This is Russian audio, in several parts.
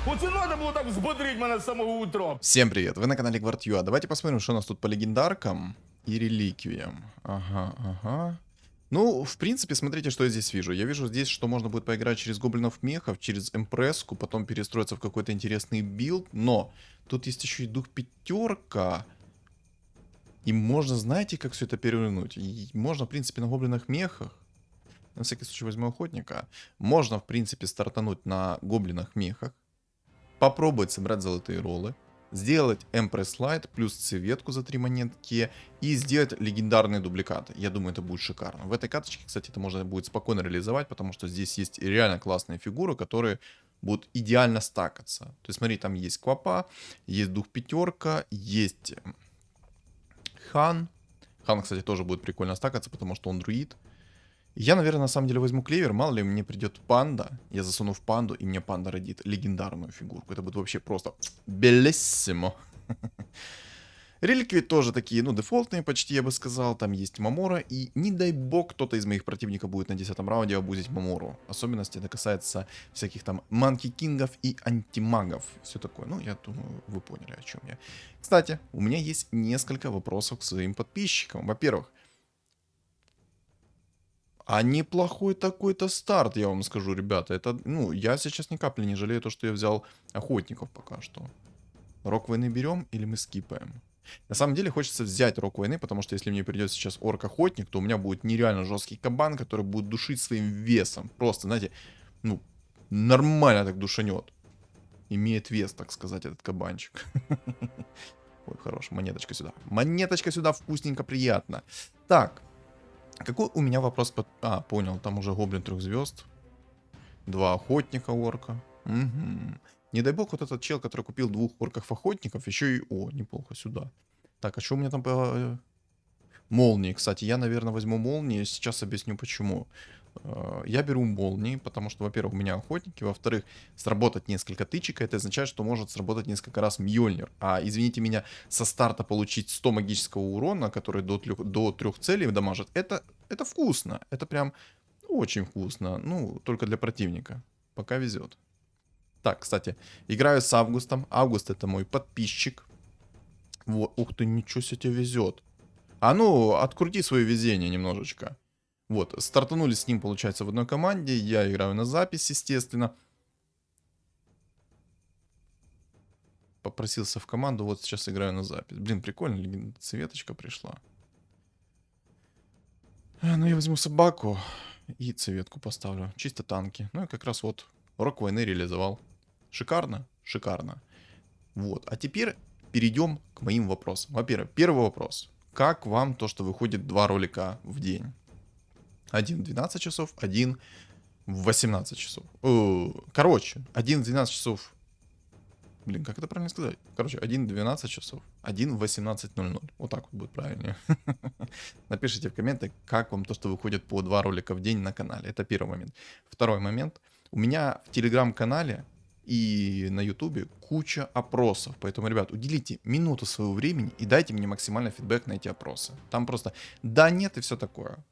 Оце надо було так взбодрить мене з самого утра. Всем привет, вы на канале Гвардюа. Давайте посмотрим, что у нас тут по легендаркам и реликвиям. Ага. Ну, в принципе, смотрите, что я здесь вижу. Я вижу здесь, что можно будет поиграть через гоблинов-мехов, через эмпресску, потом перестроиться в какой-то интересный билд. Но тут есть еще и дух пятерка. И можно, знаете, как все это перевернуть? И можно, в принципе, на гоблинах-мехах. На всякий случай возьму охотника. Можно, в принципе, стартануть на гоблинах-мехах. Попробовать собрать золотые роллы. Сделать Empress Light плюс цветку за 3 монетки. И сделать легендарные дубликаты. Я думаю, это будет шикарно. В этой карточке, кстати, это можно будет спокойно реализовать. Потому что здесь есть реально классные фигуры, которые будут идеально стакаться. То есть, смотри, там есть Квапа, есть Дух Пятерка, есть Хан. Хан, кстати, тоже будет прикольно стакаться, потому что он друид. Я, наверное, на самом деле возьму клевер. Мало ли, мне придет панда. Я засуну в панду, и мне панда родит легендарную фигурку. Это будет вообще просто белессимо. Реликвии тоже такие, ну, дефолтные почти, я бы сказал. Там есть Мамора. И не дай бог, кто-то из моих противников будет на 10-м раунде абузить Мамору. Особенности это касается всяких там манки-кингов и антимагов. Все такое. Ну, я думаю, вы поняли, о чем я. Кстати, у меня есть несколько вопросов к своим подписчикам. Во-первых, а неплохой такой-то старт, я вам скажу, ребята. Это, ну, я сейчас ни капли не жалею то, что я взял охотников пока что. Рок войны берем или мы скипаем? На самом деле хочется взять рок войны, потому что если мне придет сейчас орк-охотник, то у меня будет нереально жесткий кабан, который будет душить своим весом. Просто, знаете, ну, нормально так душанет. Имеет вес, так сказать, этот кабанчик. Ой, хорош, монеточка сюда. Монеточка сюда, вкусненько, приятно. Так. Какой у меня вопрос под... А, понял, там уже гоблин 3 звезд. 2 охотника орка. Угу. Не дай бог вот этот чел, который купил 2 орков-охотников, еще и... О, неплохо, сюда. Так, а что у меня там по... Молнии, кстати, я, наверное, возьму молнии. Сейчас объясню, почему. Я беру молнии, потому что, во-первых, у меня охотники, во-вторых, сработать несколько тычек, это означает, что может сработать несколько раз Мьёльнир. А, извините меня, со старта получить 100 магического урона, который до 3 целей дамажит, это вкусно. Это прям очень вкусно. Ну, только для противника. Пока везет. Так, кстати, играю с Августом. Август это мой подписчик. Вот, ух ты, ничего себе тебе везет. А ну, открути свое везение немножечко. Вот, стартанули с ним, получается, в одной команде. Я играю на запись, естественно. Попросился в команду, вот сейчас играю на запись. Блин, прикольно, цветочка пришла. Ну, я возьму собаку и цветку поставлю. Чисто танки. Ну, и как раз вот рок войны реализовал. Шикарно? Шикарно. Вот, а теперь перейдем к моим вопросам. Во-первых, первый вопрос. Как вам то, что выходит 2 ролика в день? Один в 12 часов, один в 18 часов. Короче, один в 12 часов. Блин, как это правильно сказать? Короче, один в 12 часов, один в 18:00. Вот так вот будет правильнее. Напишите в комментах, как вам то, что выходит по 2 ролика в день на канале. Это первый момент. Второй момент. У меня в телеграм-канале и на ютубе куча опросов. Поэтому, ребят, уделите минуту своего времени и дайте мне максимальный фидбэк на эти опросы. Там просто да, нет и все такое.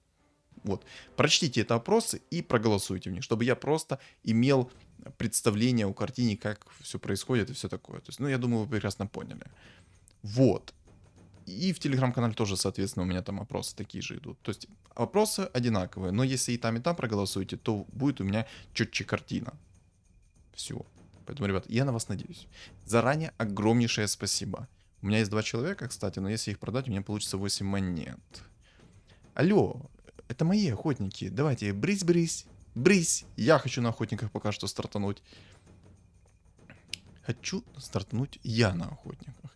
Вот. Прочтите это опросы и проголосуйте в них, чтобы я просто имел представление о картине, как все происходит и все такое. То есть, ну, я думаю, вы прекрасно поняли. Вот. И в телеграм-канале тоже, соответственно, у меня там опросы такие же идут. То есть, опросы одинаковые, но если и там проголосуете, то будет у меня четче картина. Все. Поэтому, ребят, я на вас надеюсь. Заранее огромнейшее спасибо. У меня есть 2 человека, кстати, но если их продать, у меня получится 8 монет. Алло, это мои охотники. Давайте, брысь. Я хочу на охотниках пока что стартануть. Хочу стартануть я на охотниках.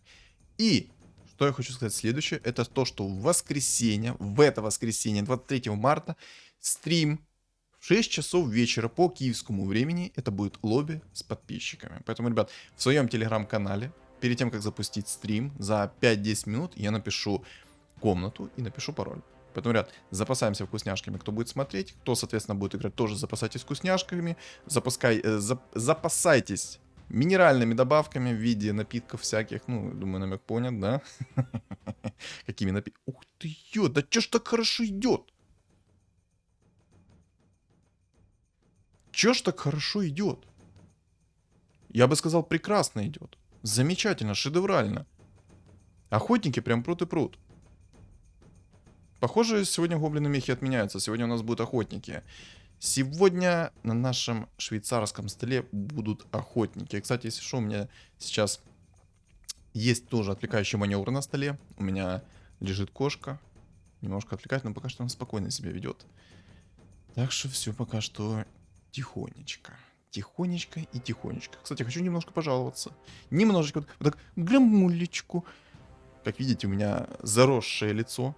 И что я хочу сказать следующее, это то, что в это воскресенье, 23 марта, стрим в 6 часов вечера по киевскому времени. Это будет лобби с подписчиками. Поэтому, ребят, в своем телеграм-канале, перед тем, как запустить стрим, за 5-10 минут я напишу комнату и напишу пароль. Поэтому, ребят, запасаемся вкусняшками, кто будет смотреть. Кто, соответственно, будет играть, тоже запасайтесь вкусняшками. Запасайтесь минеральными добавками в виде напитков всяких. Ну, думаю, намек понят, да? Какими напитками? Ух ты, да чё ж так хорошо идет? Чё ж так хорошо идет? Я бы сказал, прекрасно идет. Замечательно, шедеврально. Охотники прям прут и прут. Похоже, сегодня гоблины мехи отменяются. Сегодня у нас будут охотники. Сегодня на нашем швейцарском столе будут охотники. Кстати, если что, у меня сейчас есть тоже отвлекающий маневр на столе. У меня лежит кошка. Немножко отвлекает, но пока что она спокойно себя ведет. Так что все пока что тихонечко. Тихонечко и тихонечко. Кстати, хочу немножко пожаловаться. Немножечко, вот так, грамулечку. Как видите, у меня заросшее лицо.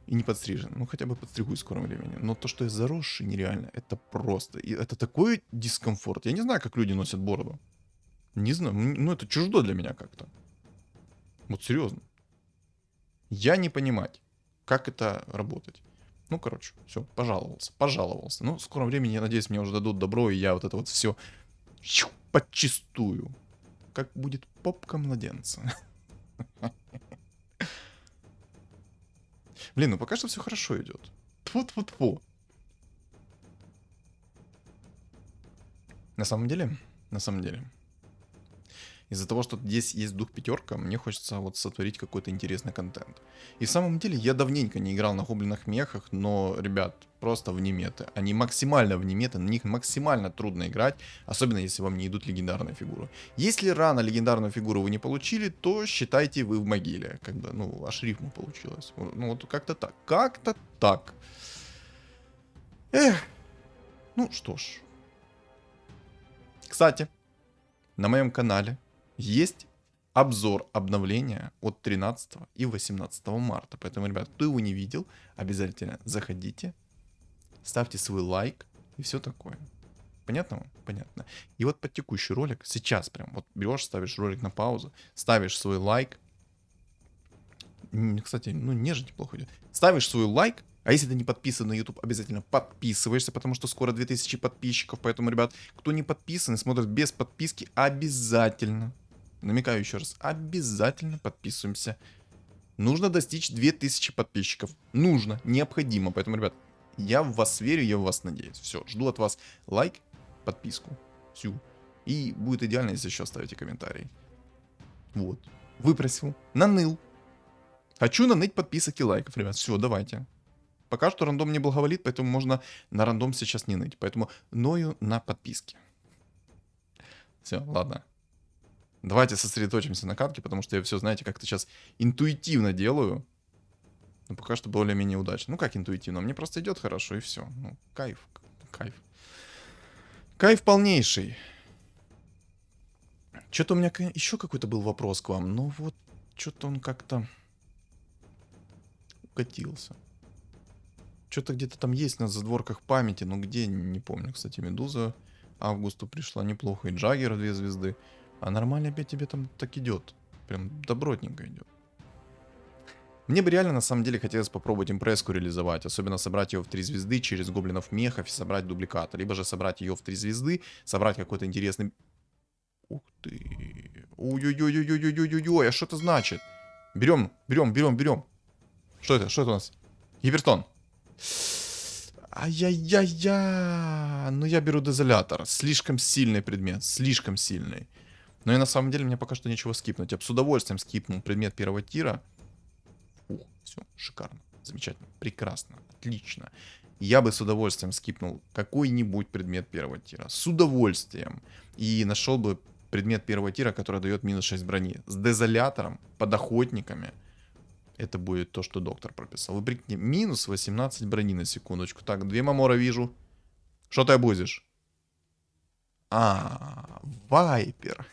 И не подстрижен. Ну, хотя бы подстригусь в скором времени. Но то, что я заросший, нереально. Это просто. И это такой дискомфорт. Я не знаю, как люди носят бороду. Не знаю. Ну, это чуждо для меня как-то. Вот серьезно. Я не понимать, как это работать. Ну, короче, все, пожаловался. Пожаловался. Ну, в скором времени, я надеюсь, мне уже дадут добро, и я вот это вот все подчистую. Как будет попка младенца. Блин, ну пока что все хорошо идет. Тьфу-тьфу-тьфу. На самом деле, из-за того, что здесь есть дух пятерка, мне хочется вот сотворить какой-то интересный контент. И в самом деле я давненько не играл на гоблинах мехах, но, ребят, просто вне меты. Они максимально вне меты, на них максимально трудно играть, особенно если вам не идут легендарные фигуры. Если рано легендарную фигуру вы не получили, то считайте вы в могиле. Как бы, ну, аж рифма получилась. Ну, вот как-то так. Как-то так. Эх. Ну, что ж. Кстати, на моем канале есть обзор обновления от 13 и 18 марта. Поэтому, ребят, кто его не видел, обязательно заходите, ставьте свой лайк и все такое. Понятно вам? Понятно. И вот под текущий ролик, сейчас прям, вот берешь, ставишь ролик на паузу, ставишь свой лайк. Кстати, ну нежно неплохо идет. Ставишь свой лайк, а если ты не подписан на YouTube, обязательно подписываешься, потому что скоро 2000 подписчиков. Поэтому, ребят, кто не подписан и смотрит без подписки, обязательно, намекаю еще раз, обязательно подписываемся. Нужно достичь 2000 подписчиков. Нужно, необходимо. Поэтому, ребят, я в вас верю, я в вас надеюсь. Все, жду от вас лайк, подписку. Всю. И будет идеально, если еще оставите комментарий. Вот. Выпросил. Наныл. Хочу наныть подписок и лайков, ребят. Все, давайте. Пока что рандом не благоволит, поэтому можно на рандом сейчас не ныть. Поэтому ною на подписке. Все, ладно. Давайте сосредоточимся на катке, потому что я все, знаете, как-то сейчас интуитивно делаю. Но пока что более-менее удачно. Ну как интуитивно? Мне просто идет хорошо и все. Ну, кайф. Кайф. Кайф полнейший. Что-то у меня еще какой-то был вопрос к вам. Но вот что-то он как-то укатился. Что-то где-то там есть на задворках памяти, но где, не помню. Кстати, Медуза августу пришла неплохо, и Джаггер 2 звезды. А нормально опять тебе там так идет. Прям добротненько идет. Мне бы реально на самом деле хотелось попробовать импресску реализовать. Особенно собрать ее в 3 звезды через гоблинов мехов и собрать дубликат. Либо же собрать ее в 3 звезды, собрать какой-то интересный... Ух ты. Ой-ой-ой-ой-ой-ой-ой-ой. А что это значит? Берем. Что это? Что это у нас? Гипертон. Ай-яй-яй-я. Ну, я беру дезолятор. Слишком сильный предмет. Слишком сильный. Но и на самом деле мне пока что нечего скипнуть. Я бы с удовольствием скипнул предмет первого тира. Ух, все, шикарно. Замечательно. Прекрасно. Отлично. Я бы с удовольствием скипнул какой-нибудь предмет первого тира. С удовольствием. И нашел бы предмет первого тира, который дает минус 6 брони. С дезолятором, под охотниками. Это будет то, что доктор прописал. Вы прикиньте, минус 18 брони на секундочку. Так, 2 мамора вижу. Что ты обузишь? Вайпер.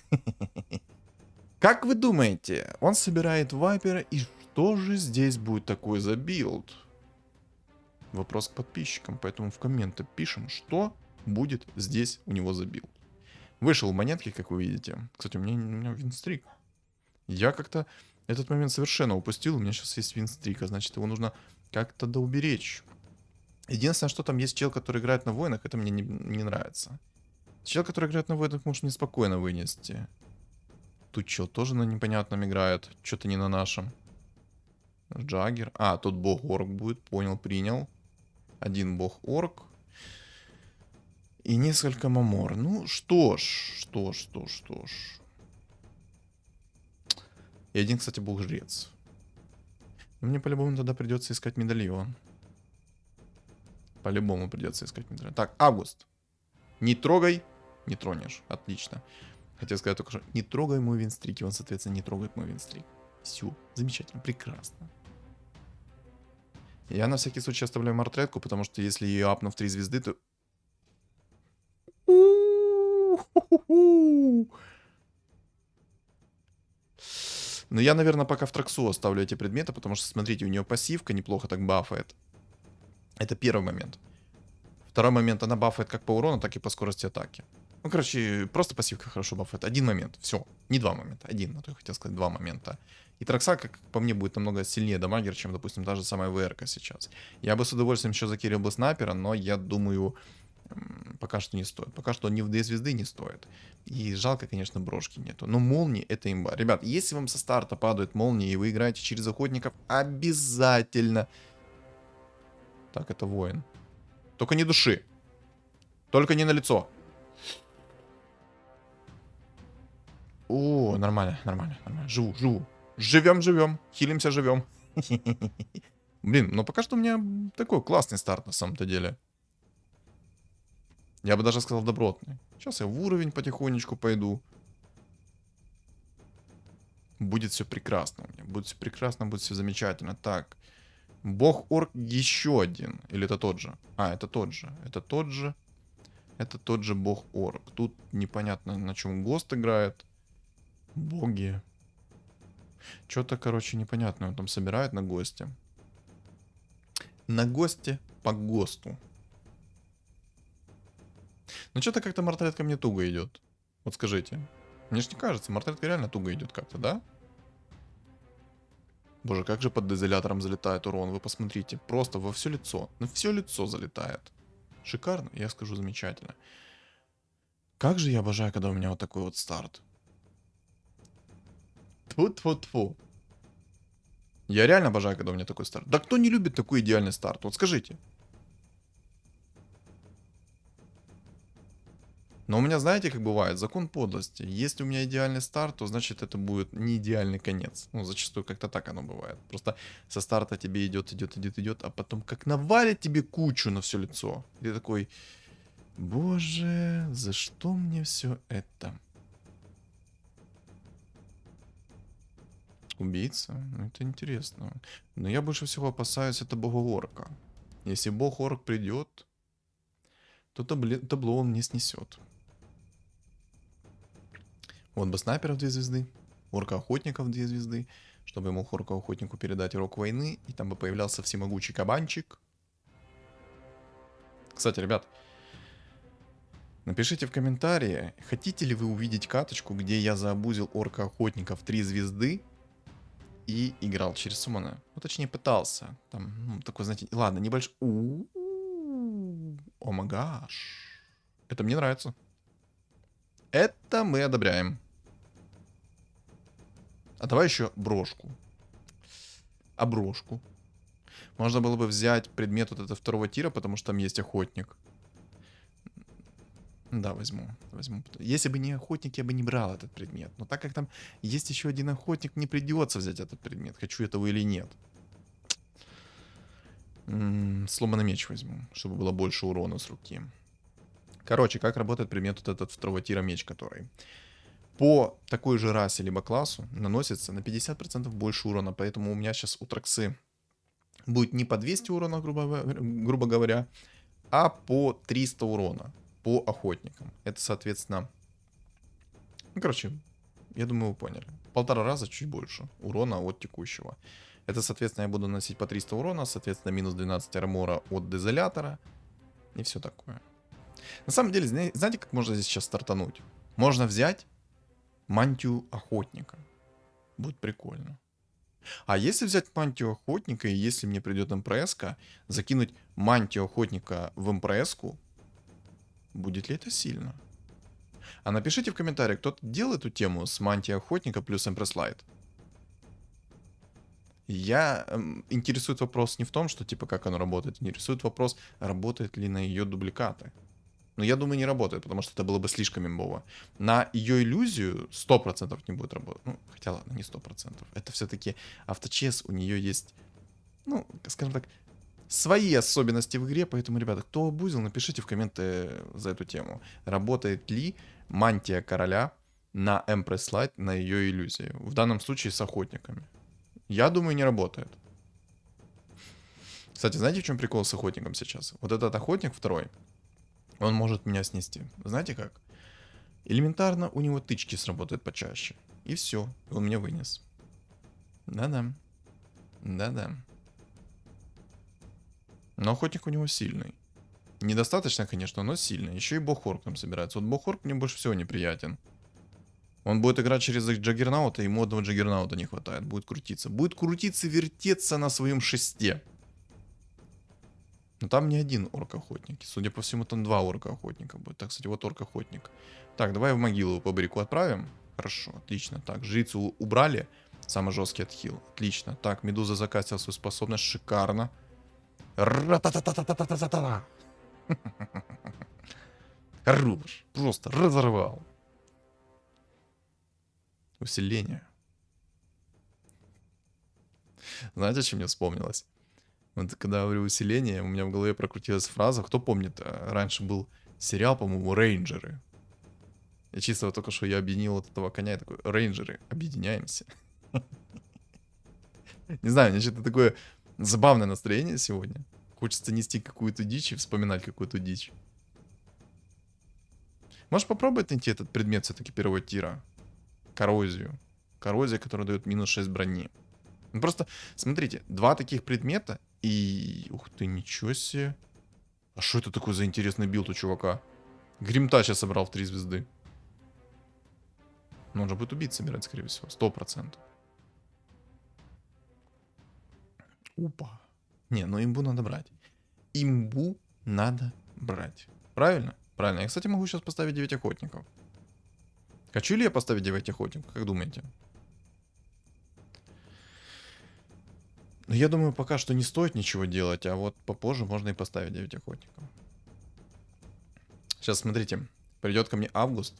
Как вы думаете, он собирает вайпера, и что же здесь будет такой за билд? Вопрос к подписчикам, поэтому в комменты пишем, что будет здесь у него за билд. Вышел монетки, как вы видите. Кстати, у меня винстрик. Я как-то этот момент совершенно упустил. У меня сейчас есть винстрик, а значит его нужно как-то доуберечь. Единственное, что там есть чел, который играет на воинах, это мне не нравится. Чел, который играет на воинах, может неспокойно вынести. Тут чел тоже на непонятном играет. Что-то не на нашем. Джаггер. А, тут бог орк будет. Понял, принял. Один бог орк. И несколько мамор. Ну, что ж. И один, кстати, бог-жрец. Но мне по-любому тогда придется искать медальон. По-любому придется искать медальон. Так, Август. Не трогай. Не тронешь. Отлично. Хотел сказать только что, не трогай мой винстрик. И он, соответственно, не трогает мой винстрик. Все. Замечательно. Прекрасно. Я на всякий случай оставляю мартретку, потому что если ее апну в 3 звезды, то... Но я, наверное, пока в Траксу оставлю эти предметы, потому что, смотрите, у нее пассивка неплохо так бафает. Это первый момент. Второй момент, она бафает как по урону, так и по скорости атаки. Ну, короче, просто пассивка хорошо бафает. Один момент, все. Не два момента, один, а то я хотел сказать два момента. И Тракса, как по мне, будет намного сильнее дамагер, чем, допустим, та же самая ВРК сейчас. Я бы с удовольствием еще закирил бы снайпера, но я думаю, пока что не стоит. Пока что ни в 2 звезды не стоит. И жалко, конечно, брошки нету. Но молнии это имба. Ребят, если вам со старта падают молнии, и вы играете через охотников, обязательно... Так, это воин. Только не души. Только не на лицо. О, нормально. Живу. Живем. Хилимся, живем. Блин, но пока что у меня такой классный старт на самом-то деле. Я бы даже сказал добротный. Сейчас я в уровень потихонечку пойду. Будет все прекрасно у меня. Будет все прекрасно, будет все замечательно. Так. Бог-орк еще один. Или это тот же? А, это тот же. Это тот же бог-орк. Тут непонятно, на чем ГОСТ играет. Боги. Что-то, короче, непонятное он там собирает на ГОСТе. На ГОСТе по ГОСТу. Ну, что-то как-то мартаретка мне туго идет. Вот скажите. Мне ж не кажется, мартаретка реально туго идет как-то, да? Боже, как же под дезолятором залетает урон, вы посмотрите. Просто во все лицо. На все лицо залетает. Шикарно, я скажу, замечательно. Как же я обожаю, когда у меня вот такой вот старт. Тьфу-тьфу-тьфу. Я реально обожаю, когда у меня такой старт. Да кто не любит такой идеальный старт? Вот скажите. Но у меня, знаете, как бывает, закон подлости. Если у меня идеальный старт, то значит это будет не идеальный конец. Ну, зачастую как-то так оно бывает. Просто со старта тебе идет, а потом как навалит тебе кучу на все лицо. И ты такой, боже, за что мне все это? Убийца? Ну, это интересно. Но я больше всего опасаюсь это бога-орка. Если бог-орк придет, то табло он не снесет. Вот бы снайперов 2 звезды, орка-охотников 2 звезды, чтобы ему орка-охотнику передать урок войны, и там бы появлялся всемогучий кабанчик. Кстати, ребят, напишите в комментарии, хотите ли вы увидеть каточку, где я заобузил орка-охотников 3 звезды и играл через суммона. Ну, точнее, пытался. Там, ну, такой, знаете, ладно, небольшой... О магаш. Это мне нравится. Это мы одобряем. А давай еще брошку. А брошку? Можно было бы взять предмет вот этого второго тира, потому что там есть охотник. Да, возьму. Если бы не охотник, я бы не брал этот предмет. Но так как там есть еще один охотник, мне придется взять этот предмет. Хочу этого или нет. Сломанный меч возьму, чтобы было больше урона с руки. Короче, как работает предмет вот этот второго тира меч, который по такой же расе либо классу наносится на 50% больше урона. Поэтому у меня сейчас у Траксы будет не по 200 урона, грубо говоря, а по 300 урона по охотникам. Это, соответственно... Ну, короче, я думаю, вы поняли. 1,5 раза чуть больше урона от текущего. Это, соответственно, я буду наносить по 300 урона, соответственно, минус 12 армора от дезолятора. И все такое. На самом деле, знаете, как можно здесь сейчас стартануть? Можно взять мантию охотника. Будет прикольно. А если взять мантию охотника, и если мне придет МПС-ка, закинуть мантию охотника в МПС-ку, будет ли это сильно? А напишите в комментариях, кто делал эту тему с мантией охотника плюс Empress Light. Я интересует вопрос не в том, что типа как оно работает, интересует вопрос, работает ли на ее дубликаты. Но я думаю, не работает, потому что это было бы слишком имбово. На ее иллюзию 100% не будет работать. Ну, хотя ладно, не 100%. Это все-таки авточес, у нее есть, ну, скажем так, свои особенности в игре, поэтому, ребята, кто обузил, напишите в комменты за эту тему. Работает ли мантия короля на Empress Light, на ее иллюзии? В данном случае с охотниками. Я думаю, не работает. Кстати, знаете, в чем прикол с охотником сейчас? Вот этот охотник второй, он может меня снести. Знаете как? Элементарно у него тычки сработают почаще. И все, он меня вынес. Да-да. Да-да. Но охотник у него сильный. Недостаточно, конечно, но сильный. Еще и бог-орк там собирается. Вот бог-орк мне больше всего неприятен. Он будет играть через Джаггернаута, ему одного Джаггернаута не хватает. Будет крутиться. Будет крутиться, вертеться на своем шесте. Но там не один орк-охотник. Судя по всему, там два орка-охотника будет. Так, кстати, вот орк-охотник. Так, давай в могилу по брику отправим. Хорошо, отлично. Так, жрицу убрали. Самый жесткий отхил. Отлично. Так, Медуза закатила свою способность. Шикарно. Ра-та-та-та-та-та-та-та-та. Хорош. Просто разорвал. Усиление. Знаете, чем мне вспомнилось? Вот когда я говорю усиление, у меня в голове прокрутилась фраза. Кто помнит, раньше был сериал, по-моему, «Рейнджеры». Я чисто вот только что я объединил вот этого коня и такой: «Рейнджеры, объединяемся». Не знаю, у меня что-то такое забавное настроение сегодня. Хочется нести какую-то дичь и вспоминать какую-то дичь. Можешь попробовать найти этот предмет все-таки первого тира? Коррозию. Коррозия, которая дает минус 6 брони. Ну, просто, смотрите, два таких предмета и... Ух ты, ничего себе. А что это такой за интересный билд у чувака? Гримта сейчас собрал в 3 звезды. Ну, он же будет убить собирать, скорее всего. 100%. Опа. Не, ну имбу надо брать. Имбу надо брать. Правильно? Правильно. Я, кстати, могу сейчас поставить 9 охотников. Хочу ли я поставить 9 охотников? Как думаете? Но я думаю, пока что не стоит ничего делать, а вот попозже можно и поставить 9 охотников. Сейчас, смотрите. Придет ко мне Август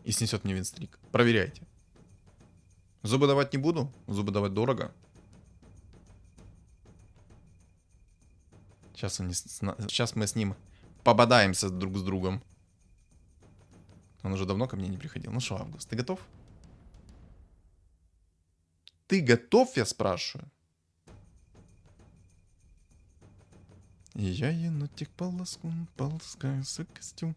и снесет мне винстрик. Проверяйте. Зубы давать не буду. Зубы давать дорого. Сейчас мы с ним пободаемся друг с другом. Он уже давно ко мне не приходил. Ну что, Август, ты готов? Ты готов, я спрашиваю? Я енотик полоскун, полоскаю свой костюм.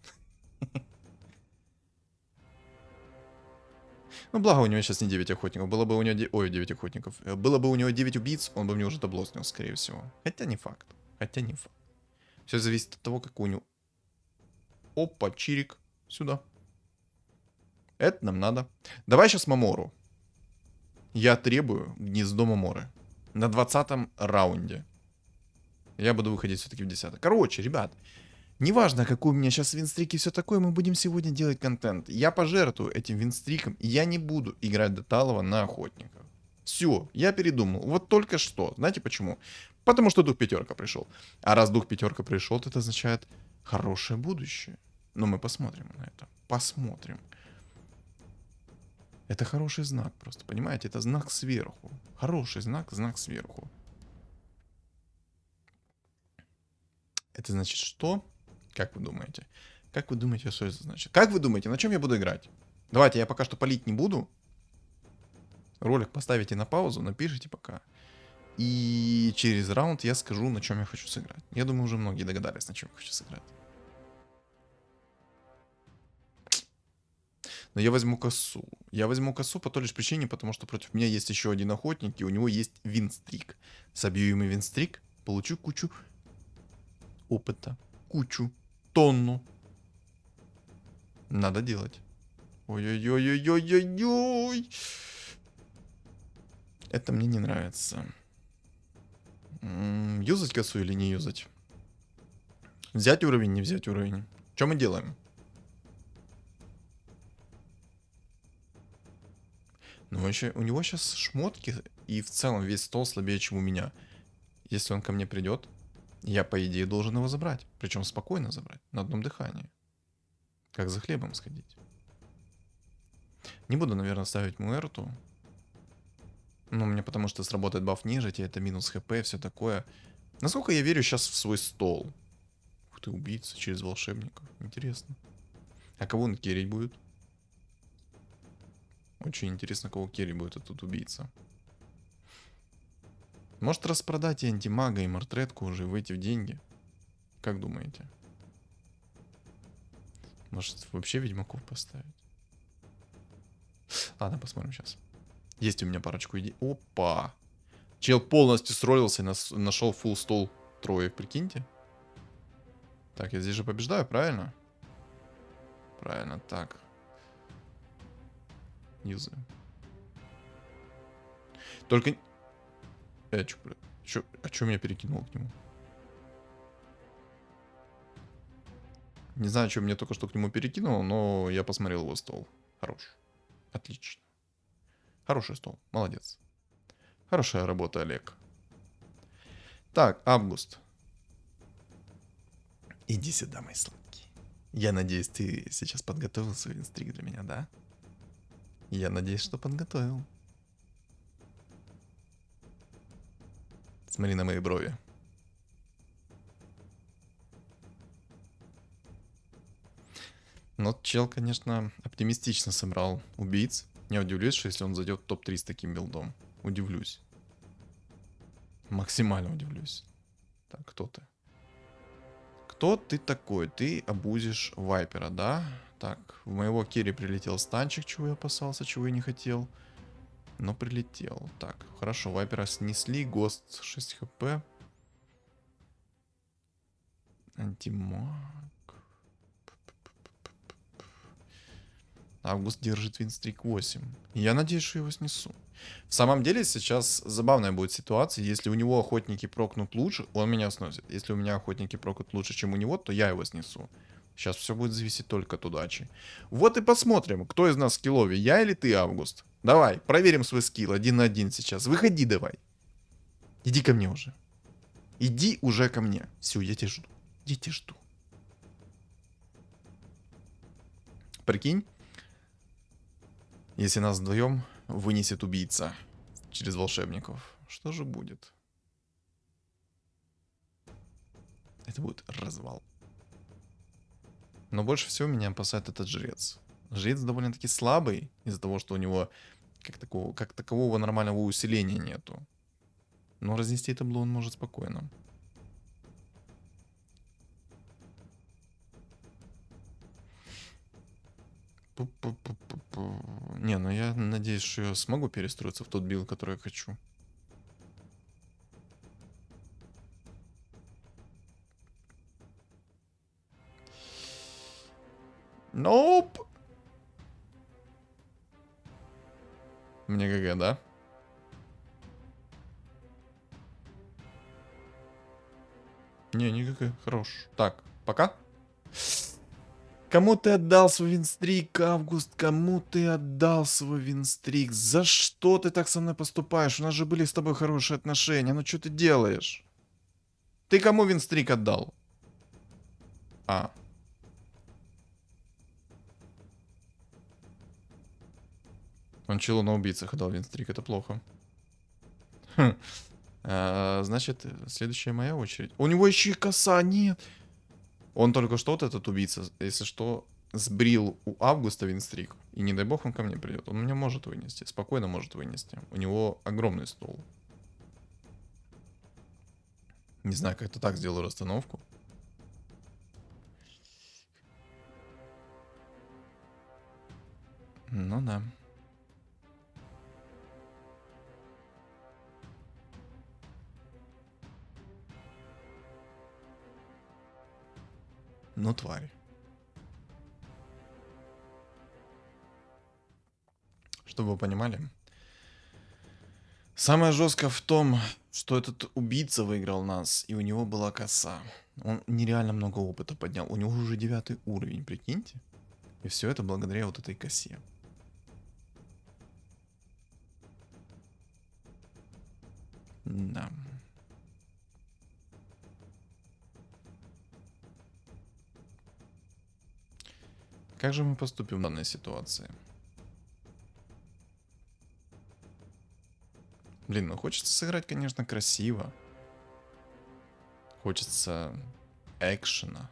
Ну, благо у него сейчас не 9 охотников. Было бы у него... Ой, 9 охотников. Было бы у него 9 убийц, он бы мне уже табло снес, скорее всего. Хотя не факт. Хотя не факт. Все зависит от того, какой у него... Опа, чирик. Сюда. Это нам надо. Давай сейчас Мамору. Я требую гнездо Маморы. На 20-м раунде. Я буду выходить все-таки в 10-й. Короче, ребят. Неважно, какой у меня сейчас винстрик и все такое, мы будем сегодня делать контент. Я пожертвую этим винстриком, и я не буду играть до Талова на охотников. Все, я передумал. Вот только что. Знаете почему? Потому что дух пятерка пришел. А раз дух пятерка пришел, то это означает хорошее будущее. Но мы посмотрим на это. Посмотрим. Это хороший знак просто, понимаете? Это знак сверху. Хороший знак, знак сверху. Это значит что? Как вы думаете? Как вы думаете, что это значит? Как вы думаете, на чем я буду играть? Давайте, я пока что палить не буду. Ролик поставите на паузу, напишите пока. И через раунд я скажу, на чем я хочу сыграть. Я думаю, уже многие догадались, на чем я хочу сыграть. Но я возьму косу. Я возьму косу по той лишь причине, потому что против меня есть еще один охотник, и у него есть винстрик. Собью ему винстрик, получу кучу опыта. Кучу. Тонну. Надо делать. Ой-ой-ой-ой-ой-ой-ой. Это мне не нравится. Юзать косу или не юзать? Взять уровень, не взять уровень? Что мы делаем? Ну, еще, у него сейчас шмотки, и в целом весь стол слабее, чем у меня. Если он ко мне придет, я, по идее, должен его забрать. Причем спокойно забрать, на одном дыхании. Как за хлебом сходить. Не буду, наверное, ставить Муэрту. Ну, мне потому что сработает баф нежити, это минус хп, все такое. Насколько я верю сейчас в свой стол. Ух ты, убийца через волшебников. Интересно. А кого он керрить будет? Очень интересно, кого керрить будет этот убийца. Может распродать и антимага, и мартретку уже, и выйти в деньги? Как думаете? Может вообще ведьмаков поставить? Ладно, посмотрим сейчас. Есть у меня парочку идей. Опа! Чел полностью сролился и нашел фулл стол троек, прикиньте. Так, я здесь же побеждаю, правильно? Правильно, так. Юзаем. Только... чё меня перекинул к нему? Не знаю, что меня только что к нему перекинуло, но я посмотрел его стол. Хорош. Отлично. Хороший стол. Молодец. Хорошая работа, Олег. Так, Август. Иди сюда, мой сладкий. Я надеюсь, ты сейчас подготовил свой инстриг для меня, да? Я надеюсь, что подготовил. Смотри на мои брови. Но чел, конечно, оптимистично собрал убийц. Не удивлюсь, что если он зайдет в топ-3 с таким билдом. Удивлюсь. Максимально удивлюсь. Так, кто ты? Кто ты такой? Ты абузишь Вайпера, да? Так, в моего керри прилетел станчик, чего я опасался, чего я не хотел. Но прилетел. Так, хорошо, Вайпера снесли. Гост 6 хп. Антимаг. Август держит винстрик 8. Я надеюсь, что его снесу. В самом деле сейчас забавная будет ситуация. Если у него охотники прокнут лучше, он меня сносит. Если у меня охотники прокнут лучше, чем у него, то я его снесу. Сейчас все будет зависеть только от удачи. Вот и посмотрим, кто из нас скилловее, я или ты, Август. Давай, проверим свой скилл 1 на 1 сейчас. Выходи давай. Иди ко мне уже. Иди уже ко мне. Все, я тебя жду. Я тебя жду. Прикинь, если нас вдвоем вынесет убийца через волшебников, что же будет? Это будет развал. Но больше всего меня опасает этот жрец. Жрец довольно-таки слабый, из-за того, что у него как такового нормального усиления нету. Но разнести табло он может спокойно. Не, ну я надеюсь, что я смогу перестроиться в тот билд, который я хочу. Ноп! Мне ГГ, да? Не ГГ, хорош. Так, пока. Кому ты отдал свой винстрик, Август? Кому ты отдал свой винстрик? За что ты так со мной поступаешь? У нас же были с тобой хорошие отношения. Ну что ты делаешь? Ты кому винстрик отдал? А. Он челу на убийцах отдал винстрик, это плохо. Хм. Значит, следующая моя очередь. У него еще и коса, нет. Он только что, вот этот убийца, если что, сбрил у Августа винстрик. И не дай бог он ко мне придет. Он меня может вынести, спокойно может вынести. У него огромный стол. Не знаю, как-то так сделаю расстановку. Ну да. Ну, тварь. Чтобы вы понимали. Самое жесткое в том, что этот убийца выиграл нас, и у него была коса. Он нереально много опыта поднял. У него уже 9 уровень, прикиньте. И все это благодаря вот этой косе. Да. Как же мы поступим в данной ситуации? Блин, ну хочется сыграть, конечно, красиво. Хочется экшена.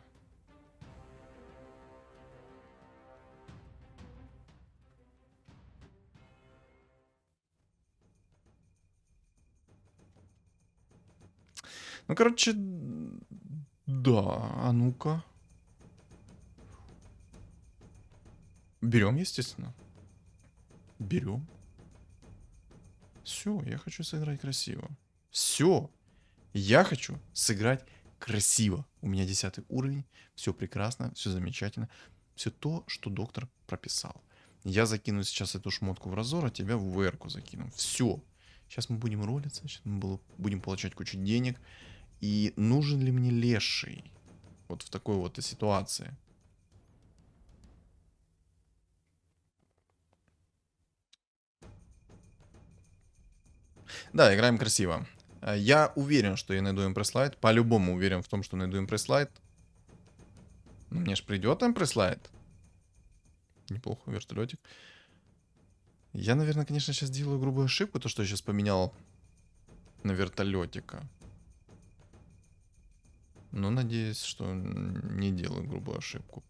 Ну, короче, да, а ну-ка. Берем, естественно. Берем. Все, я хочу сыграть красиво. Все. Я хочу сыграть красиво. У меня 10 уровень. Все прекрасно, все замечательно. Все то, что доктор прописал. Я закину сейчас эту шмотку в разор, а тебя в ВР-ку закину. Все. Сейчас мы будем ролиться, сейчас мы будем получать кучу денег. И нужен ли мне леший? Вот в такой вот ситуации. Да, играем красиво. Я уверен, что я найду импресс-лайт. По-любому уверен в том, что найду импресс-лайт. Но мне ж придет импресс-лайт. Неплохо, вертолетик. Я, наверное, конечно, сейчас делаю грубую ошибку, то, что я сейчас поменял на вертолетика. Но надеюсь, что не делаю грубую ошибку.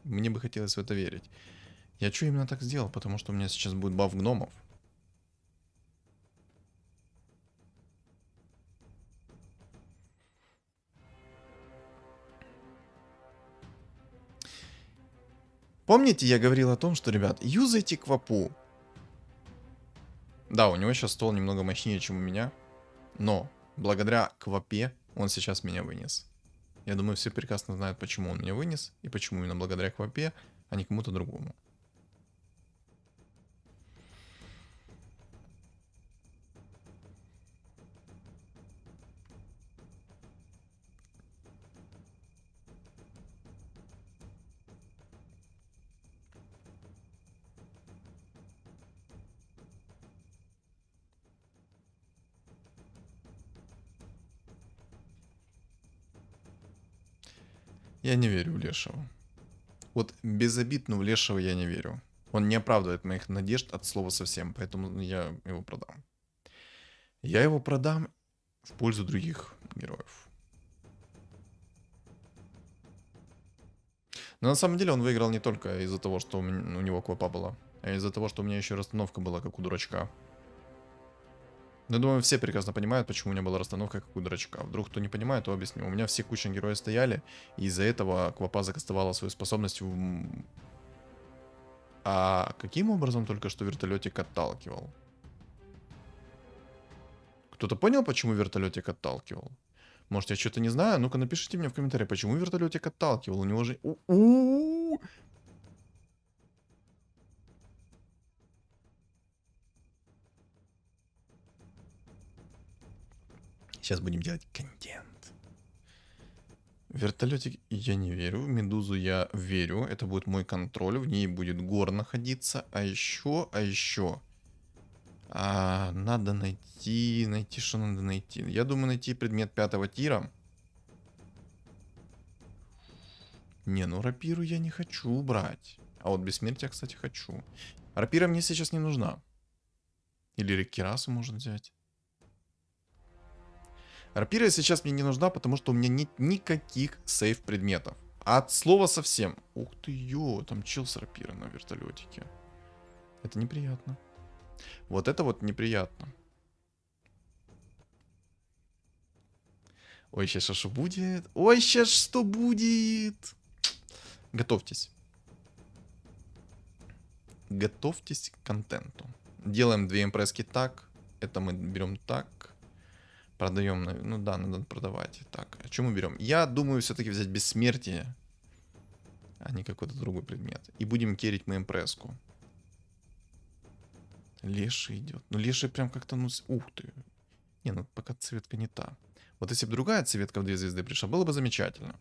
Мне бы хотелось в это верить. Я что именно так сделал? Потому что у меня сейчас будет баф гномов. Помните, я говорил о том, что, ребят, юзайте квапу. Да, у него сейчас стол немного мощнее, чем у меня. Но благодаря квапе он сейчас меня вынес. Я думаю, все прекрасно знают, почему он меня вынес. И почему именно благодаря квапе, а не кому-то другому. Я не верю в Лешего. Вот без обид, но в Лешего я не верю. Он не оправдывает моих надежд от слова совсем, поэтому я его продам. Я его продам в пользу других героев. Но на самом деле он выиграл не только из-за того, что у него квапа была, а из-за того, что у меня еще расстановка была, как у дурачка. Но думаю, все прекрасно понимают, почему у меня была расстановка, как у дурачка. Вдруг кто не понимает, то объясню. У меня все куча героев стояли, и из-за этого квапа закастовала свою способность в... А каким образом только что вертолетик отталкивал? Кто-то понял, почему вертолетик отталкивал? Может, я что-то не знаю? Ну-ка, напишите мне в комментариях, почему вертолетик отталкивал? У него же... Сейчас будем делать контент. Вертолетик я не верю. В Медузу я верю. Это будет мой контроль. В ней будет гор находиться. А еще. Надо найти... что надо найти? Я думаю, найти предмет 5-го тира. Не, ну рапиру я не хочу брать. А вот бессмертие, кстати, хочу. Рапира мне сейчас не нужна. Или рекирасу можно взять. Рапира сейчас мне не нужна, потому что у меня нет никаких сейф предметов. От слова совсем. Ух ты, там чел с рапирой на вертолетике. Это неприятно. Вот это вот неприятно. Ой, сейчас что будет? Ой, сейчас что будет? Готовьтесь. Готовьтесь к контенту. Делаем 2 импресски так. Это мы берем так. Продаем. Ну да, надо продавать. Так, а что мы берем? Я думаю, все-таки взять бессмертие, а не какой-то другой предмет. И будем керить мы импресску. Леший идет. Ну, Леший прям как-то, ну, ух ты. Не, ну, пока цветка не та. Вот если бы другая цветка в 2 звезды пришла, было бы замечательно.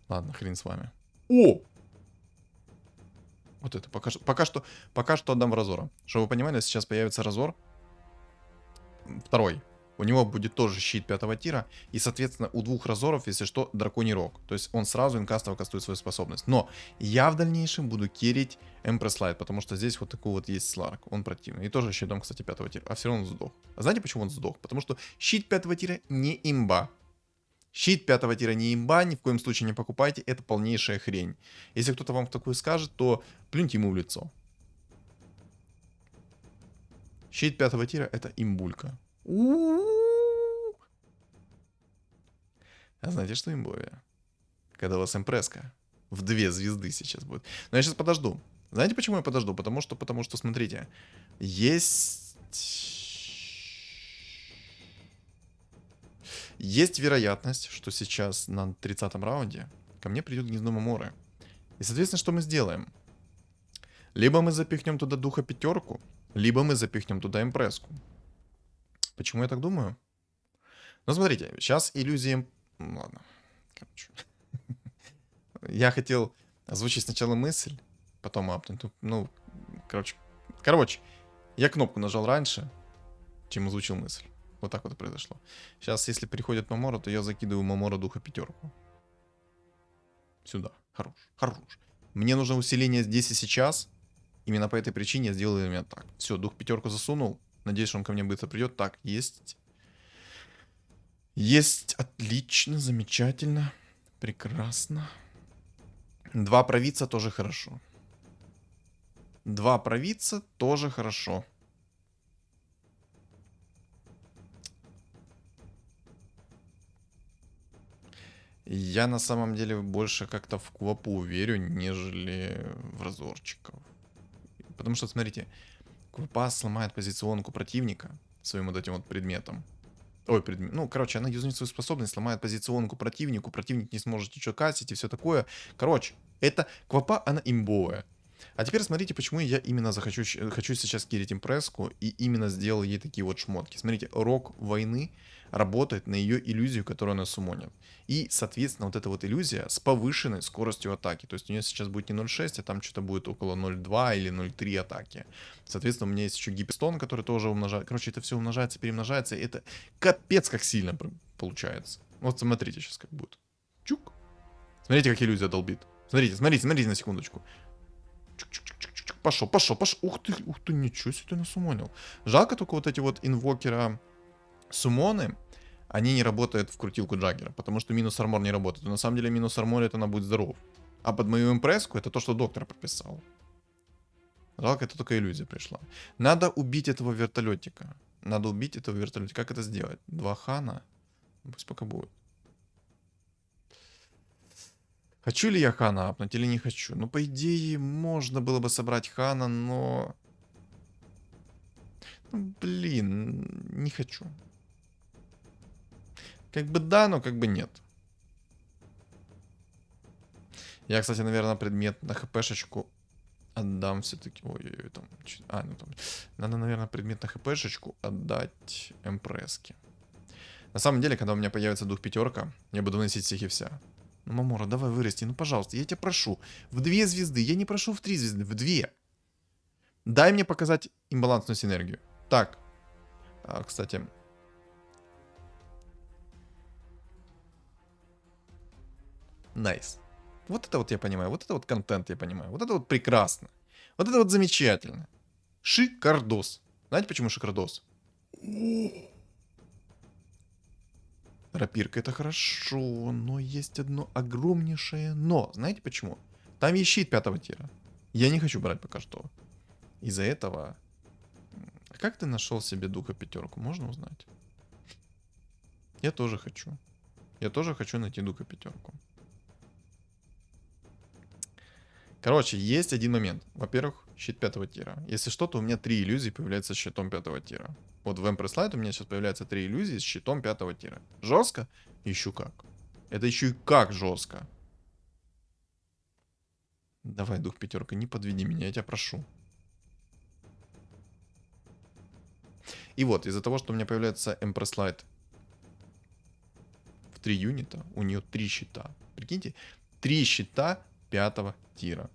Ладно, хрен с вами. О! Вот это пока что отдам в разора. Чтобы вы понимали, сейчас появится разор. второй. У него будет тоже щит 5 тира. И, соответственно, у двух разоров, если что, драконий рог. То есть он сразу инкастово кастует свою способность. Но я в дальнейшем буду керить Empress Light, потому что здесь вот такой вот есть Сларк. Он противный. И тоже щитом, кстати, 5 тира. А все равно он сдох. А знаете, почему он сдох? Потому что щит 5 тира не имба. Щит 5 тира не имба, ни в коем случае не покупайте. Это полнейшая хрень. Если кто-то вам такое скажет, то плюньте ему в лицо. Щит 5 тира это имбулька. А знаете, что имбовее? Когда у вас импреска в 2 звезды сейчас будет. Но я сейчас подожду. Знаете, почему я подожду? Потому что, смотрите, есть вероятность, что сейчас на 30-м раунде ко мне придет гнездо Маморы. И, соответственно, что мы сделаем? Либо мы запихнем туда духа 5, либо мы запихнем туда импреску. Почему я так думаю? Ну, смотрите, сейчас иллюзии... Ладно, короче. Я хотел озвучить сначала мысль, потом апнуть. Ну, короче, я кнопку нажал раньше, чем озвучил мысль. Вот так вот и произошло. Сейчас, если приходит Мамора, то я закидываю Мамора духа 5. Сюда. Хорош. Мне нужно усиление здесь и сейчас. Именно по этой причине я сделал именно так. Все, дух 5 засунул. Надеюсь, что он ко мне быстро придет. Так, есть. Есть. Отлично, замечательно. Прекрасно. 2 провидца тоже хорошо. 2 провидца тоже хорошо. Я на самом деле больше как-то в Квапу верю, нежели в разорчиков. Потому что, смотрите, Квапа сломает позиционку противника своим вот этим вот предметом. Ой, ну, короче, она юзнет свою способность, сломает позиционку противнику, противник не сможет ничего кастить и все такое. Короче, эта Квапа, она имбовая. А теперь смотрите, почему я именно хочу сейчас кирить импреску и именно сделал ей такие вот шмотки. Смотрите, рог войны работает на ее иллюзию, которую она суммонит. И, соответственно, вот эта вот иллюзия с повышенной скоростью атаки. То есть у нее сейчас будет не 0.6, а там что-то будет около 0.2 или 0.3 атаки. Соответственно, у меня есть еще гипстон, который тоже умножает. Короче, это все умножается, перемножается. И это капец как сильно получается. Вот смотрите сейчас как будет. Чук. Смотрите, как иллюзия долбит. Смотрите на секундочку. Пошел. Ух ты, ничего себе ты насумонил. Жалко только вот эти вот инвокера суммоны, они не работают в крутилку Джаггера, потому что минус армор не работает. Но на самом деле минус армор это она будет здоров. А под мою импреску это то, что доктор прописал. Жалко, это только иллюзия пришла. Надо убить этого вертолетика. Как это сделать? 2 хана? Пусть пока будет. Хочу ли я хана апнуть или не хочу? Ну, по идее, можно было бы собрать хана, но... Ну, блин, не хочу. Как бы да, но как бы нет. Я, кстати, наверное, предмет на хпшечку отдам все-таки. Ой-ой-ой, там... ну там... Надо, наверное, предмет на хпшечку отдать импреске. На самом деле, когда у меня появится дух 5, я буду носить всех и вся. Ну, Мамора, давай вырасти, ну, пожалуйста, я тебя прошу. В 2 звезды, я не прошу в 3 звезды, в 2. Дай мне показать имбалансную синергию. Так, кстати... Найс. Вот это вот я понимаю, вот это вот контент я понимаю, вот это вот прекрасно. Вот это вот замечательно. Шикардос. Знаете, почему шикардос? Рапирка это хорошо, но есть одно огромнейшее но. Знаете почему? Там есть щит 5 тира. Я не хочу брать пока что. Из-за этого... А как ты нашел себе духа 5? Можно узнать? Я тоже хочу. Я тоже хочу найти духа 5. Короче, есть один момент. Во-первых, щит 5 тира. Если что-то, у меня 3 иллюзии появляются с щитом 5 тира. Вот в Empress Light у меня сейчас появляется 3 иллюзии с щитом 5 тира. Жестко? Еще как. Это еще и как жестко. Давай, дух 5, не подведи меня, я тебя прошу. И вот, из-за того, что у меня появляется Empress Light в 3 юнита, у нее 3 щита. Прикиньте, 3 щита 5 тира.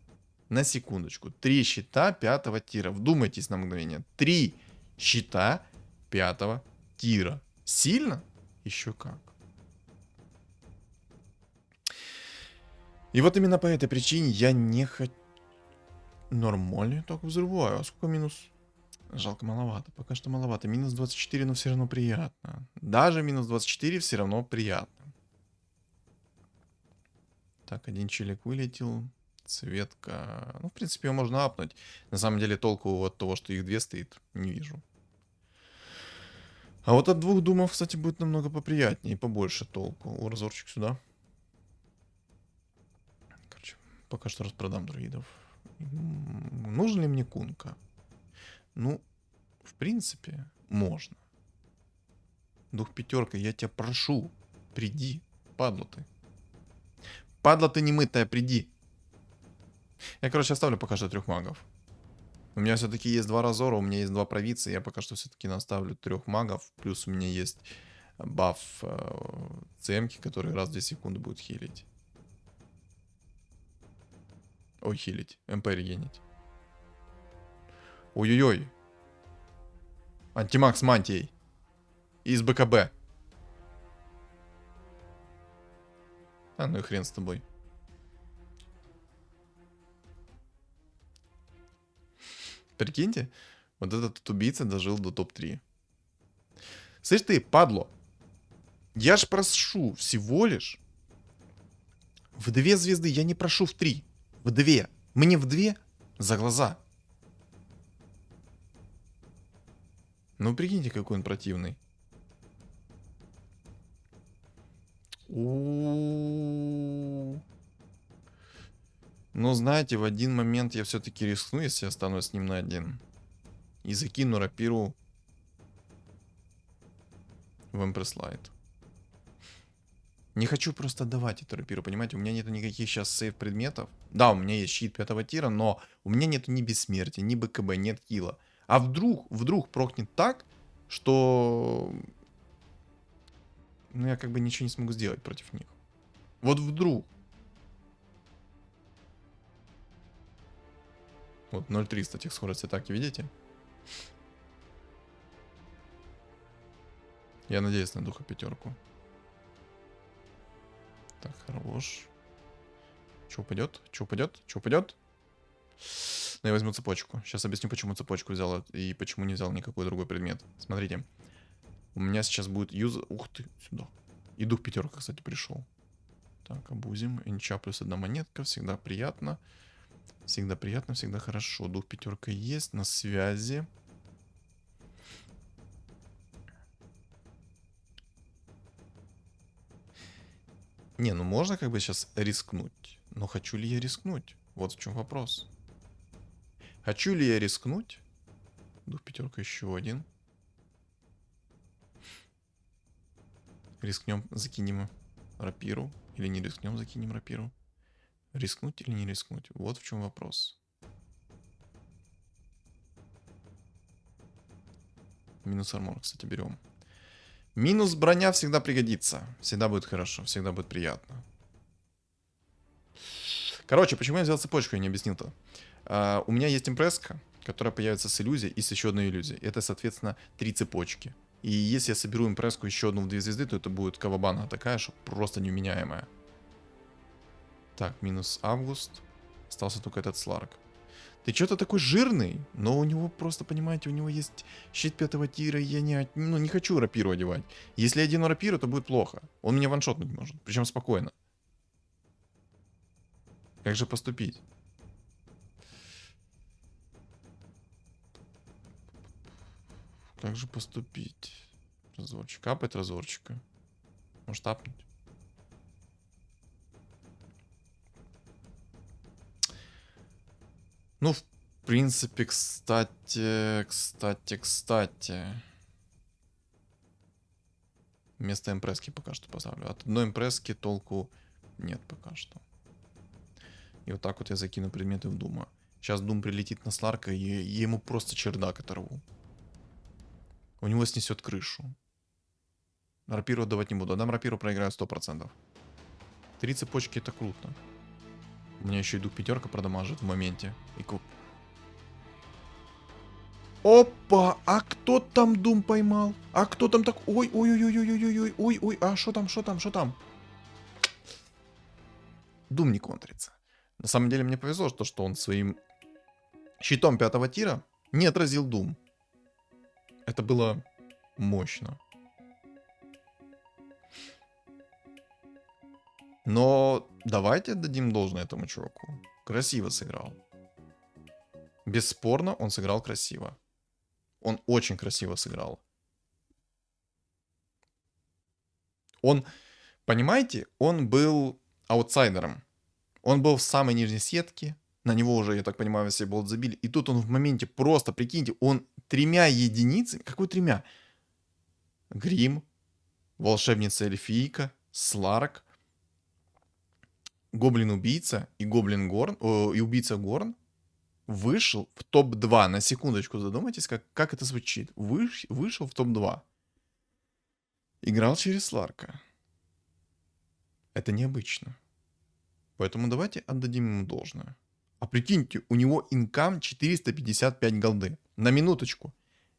На секундочку. 3 щита 5 тира. Вдумайтесь на мгновение. 3 щита 5 тира. Сильно? Еще как. И вот именно по этой причине я не хочу... Нормально, так взрываю. А сколько минус? Жалко, маловато. Пока что маловато. Минус 24, но все равно приятно. Даже минус 24 все равно приятно. Так, один челик вылетел. Цветка. Ну, в принципе, его можно апнуть. На самом деле, толку от того, что их две стоит, не вижу. А вот от двух думов, кстати, будет намного поприятнее и побольше толку. О, разорчик сюда. Короче, пока что распродам друидов. Нужен ли мне кунка? Ну, в принципе, можно. Дух пятерка, я тебя прошу. Приди, падла ты. Падла ты немытая, приди. Я, короче, оставлю пока что 3 магов. У меня все-таки есть 2 разора, у меня есть 2 провидца. Я пока что все-таки наставлю 3 магов. Плюс у меня есть баф ЦМки, который раз в 2 секунды будет хилить. Ой, хилить. МП регенить. Ой-ой-ой. Антимаг с мантией. Из БКБ. А, ну и хрен с тобой. Прикиньте, вот этот убийца дожил до топ-3. Слышь ты, падло. Я ж прошу всего лишь в 2 звезды. Я не прошу в 3. В 2. Мне в 2 за глаза. Ну, прикиньте, какой он противный. Но знаете, в один момент я все-таки рискну, если я останусь с ним на один. И закину рапиру в Empress. Не хочу просто давать эту рапиру, понимаете? У меня нету никаких сейчас сейв предметов. Да, у меня есть щит 5 тира, но у меня нету ни бессмертия, ни БКБ, нет килла. А вдруг прохнет так, что... Ну, я как бы ничего не смогу сделать против них. Вот вдруг. Вот 0.300 тех скорости атаки, видите? Я надеюсь на духа пятерку. Так, хорош. Че упадет? Че упадет? Че упадет? Ну, я возьму цепочку. Сейчас объясню, почему цепочку взял и почему не взял никакой другой предмет. Смотрите. У меня сейчас будет юз... Ух ты, сюда. И дух пятерка, кстати, пришел. Так, обузим. Инча плюс 1 монетка. Всегда приятно. Всегда приятно, всегда хорошо. Дух пятерка есть, на связи. Не, ну можно как бы сейчас рискнуть. Но хочу ли я рискнуть? Вот в чем вопрос. Хочу ли я рискнуть? Дух пятерка еще один. Рискнем, закинем рапиру. Или не рискнем, закинем рапиру. Рискнуть или не рискнуть? Вот в чем вопрос. Минус армор, кстати, берем. Минус броня всегда пригодится. Всегда будет хорошо, всегда будет приятно. Короче, почему я взял цепочку, я не объяснил-то. У меня есть импресска, которая появится с иллюзией и с еще одной иллюзией. Это, соответственно, 3 цепочки. И если я соберу импресску еще одну в 2 звезды, то это будет кавабана такая, что просто невменяемая. Так, минус август. Остался только этот сларк. Ты что-то такой жирный, но у него просто, понимаете, у него есть щит 5 тира, и я не хочу рапиру одевать. Если я одену рапиру, то будет плохо. Он меня ваншотнуть может, причем спокойно. Как же поступить? Как же поступить? Разорчик. Капать разорчика. Может апнуть? Ну, в принципе, кстати. Вместо импресски пока что поставлю. От одной импресски толку нет пока что. И вот так вот я закину предметы в Дума. Сейчас Дум прилетит на Сларка, и я ему просто чердак оторву. У него снесет крышу. Рапиру отдавать не буду. Отдам рапиру, проиграю 100%. 3 цепочки это круто. У меня еще и дух пятерка продамажит в моменте. И Оп! Опа! А кто там Дум поймал? А кто там так... Ой-ой-ой-ой-ой-ой-ой-ой-ой. А что там, что там, что там? Дум не контрится. На самом деле мне повезло, что он своим щитом 5-го тира не отразил Дум. Это было мощно. Но давайте дадим должное этому чуваку. Красиво сыграл. Бесспорно, он сыграл красиво. Он очень красиво сыграл. Он, понимаете, он был аутсайдером. Он был в самой нижней сетке. На него уже, я так понимаю, все болт забили. И тут он в моменте просто, прикиньте, он 3 единицами... Какой 3? Грим, волшебница эльфийка, Сларк, Гоблин-убийца и Гоблин Горн, и убийца Горн вышел в топ-2. На секундочку задумайтесь, как это звучит. Вышел в топ-2. Играл через Сларка. Это необычно. Поэтому давайте отдадим ему должное. А прикиньте, у него инкам 455 голды. На минуточку.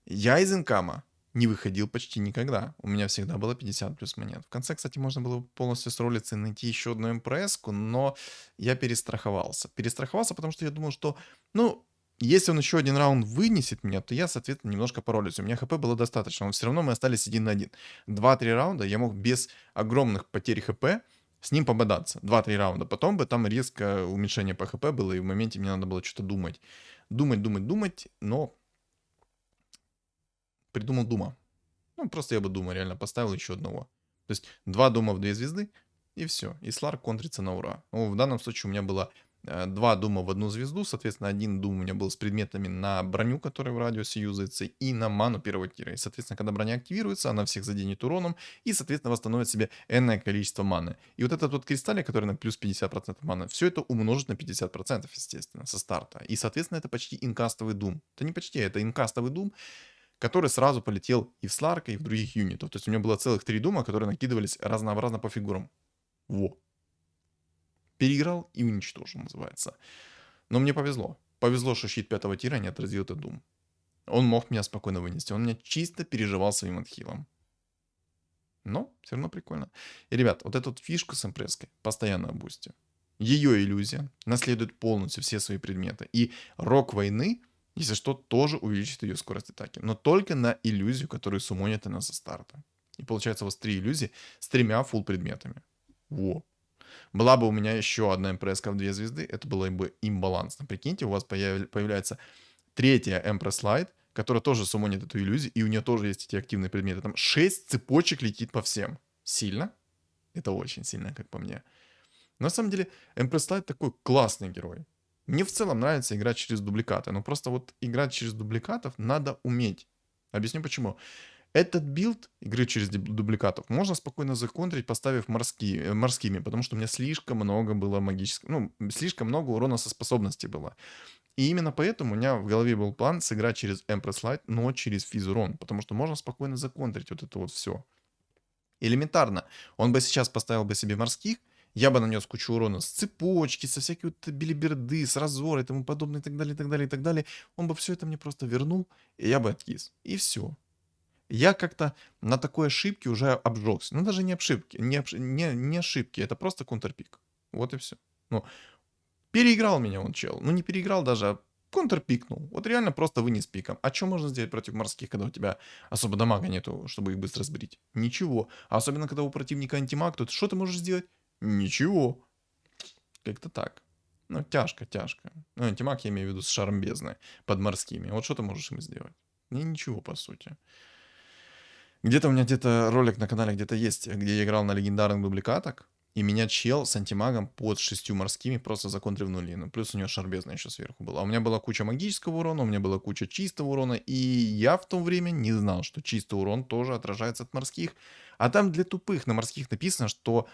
Я из инкама не выходил почти никогда. У меня всегда было 50 плюс монет. В конце, кстати, можно было полностью сролиться и найти еще одну МПС-ку, но я перестраховался. Перестраховался, потому что я думал, что, ну, если он еще один раунд вынесет меня, то я, соответственно, немножко поролюсь. У меня хп было достаточно, но все равно мы остались 1 на 1. 2-3 раунда я мог без огромных потерь хп с ним пободаться. 2-3 раунда. Потом бы там резко уменьшение по хп было, и в моменте мне надо было что-то думать. Думать, но придумал Дума. Ну, просто я бы Дума реально поставил еще одного. То есть 2 Дума в 2 звезды, и все. И Сларк контрится на ура. Ну, в данном случае у меня было 2 Дума в 1 звезду, соответственно, 1 Дум у меня был с предметами на броню, которая в радиусе юзается, и на ману первого тира. И, соответственно, когда броня активируется, она всех заденет уроном, и, соответственно, восстановит себе энное количество маны. И вот этот вот кристаллик, который на плюс 50% маны, все это умножит на 50%, естественно, со старта. И, соответственно, это почти инкастовый Дум. Это не почти, это инкастовый Дум, который сразу полетел и в Сларка, и в других юнитов. То есть у меня было целых 3 Дума, которые накидывались разнообразно по фигурам. Во. Переиграл и уничтожил, называется. Но мне повезло. Повезло, что щит 5-го тира не отразил этот Дум. Он мог меня спокойно вынести. Он меня чисто переживал своим отхилом. Но все равно прикольно. И, ребят, вот эту вот фишку с импресской постоянно бусти. Ее иллюзия наследует полностью все свои предметы. И рок войны, если что, тоже увеличит ее скорость атаки. Но только на иллюзию, которую суммонит она со старта. И получается у вас 3 иллюзии с 3 фулл предметами. Во. Была бы у меня еще одна МПС-ка в 2 звезды, это было бы имбалансно. Прикиньте, у вас появляется 3-я Empress Light, которая тоже суммонит эту иллюзию, и у нее тоже есть эти активные предметы. Там 6 цепочек летит по всем. Сильно? Это очень сильно, как по мне. Но на самом деле, Empress Light такой классный герой. Мне в целом нравится играть через дубликаты, но просто вот играть через дубликатов надо уметь. Объясню почему. Этот билд игры через дубликатов можно спокойно законтрить, поставив морскими, потому что у меня слишком много было магического, ну, слишком много урона со способности было. И именно поэтому у меня в голове был план сыграть через Empress Light, но через физурон, потому что можно спокойно законтрить вот это вот все. Элементарно. Он бы сейчас поставил бы себе морских, я бы нанес кучу урона с цепочки, со всякой вот билиберды, с разора и тому подобное, и так далее, и так далее, и так далее. Он бы все это мне просто вернул, и я бы откис. И все. Я как-то на такой ошибке уже обжегся. Ну, даже не ошибки, не ошибки, это просто контрпик. Вот и все. Ну, переиграл меня он, чел. Ну, не переиграл даже, а контрпикнул. Вот реально просто вынес пиком. А что можно сделать против морских, когда у тебя особо дамага нету, чтобы их быстро сбрить? Ничего. А особенно, когда у противника антимаг, то что ты можешь сделать? Ничего. Как-то так. Ну, тяжко. Ну, антимаг я имею в виду с шаром бездны под морскими. Вот что ты можешь им сделать? Ничего, по сути. Где-то у меня ролик на канале где-то есть, где я играл на легендарных дубликатах, и меня чел с антимагом под 6 морскими просто законтрил нули. Ну, плюс у него шарбезна еще сверху была. А у меня была куча магического урона, у меня была куча чистого урона, и я в то время не знал, что чистый урон тоже отражается от морских. А там для тупых на морских написано, что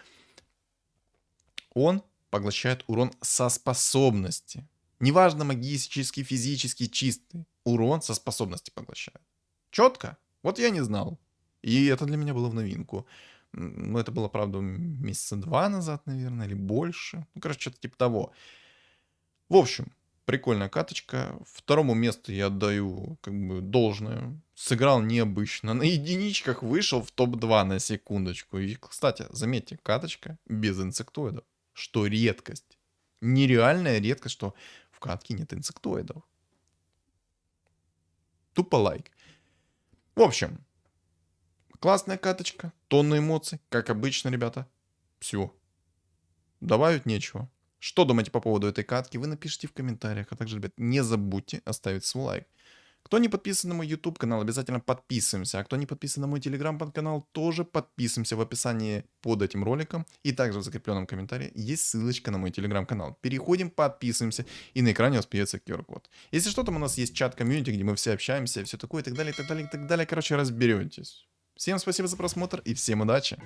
он поглощает урон со способности. Неважно, магический, физический, чистый. Урон со способности поглощает. Четко? Вот я не знал. И это для меня было в новинку. Ну, это было, правда, месяца 2 назад, наверное, или больше. Ну, короче, что-то типа того. В общем, Прикольная каточка. Второму месту я отдаю как бы должное. Сыграл необычно. На единичках вышел в топ-2 на секундочку. И, кстати, заметьте, каточка без инсектоидов. Что редкость. Нереальная редкость, что в катке нет инсектоидов. Тупо лайк. В общем, классная каточка, тонна эмоций, как обычно, ребята. Все. Добавить нечего. Что думаете по поводу этой катки, вы напишите в комментариях. А также, ребят, не забудьте оставить свой лайк. Кто не подписан на мой YouTube канал, обязательно подписываемся. А кто не подписан на мой Telegram канал, тоже подписываемся в описании под этим роликом. И также в закрепленном комментарии есть ссылочка на мой Telegram канал. Переходим, подписываемся, и на экране у вас появится QR-код. Если что, там у нас есть чат-комьюнити, где мы все общаемся, и все такое, и так далее, и так далее, и так далее. Короче, разберетесь. Всем спасибо за просмотр и всем удачи!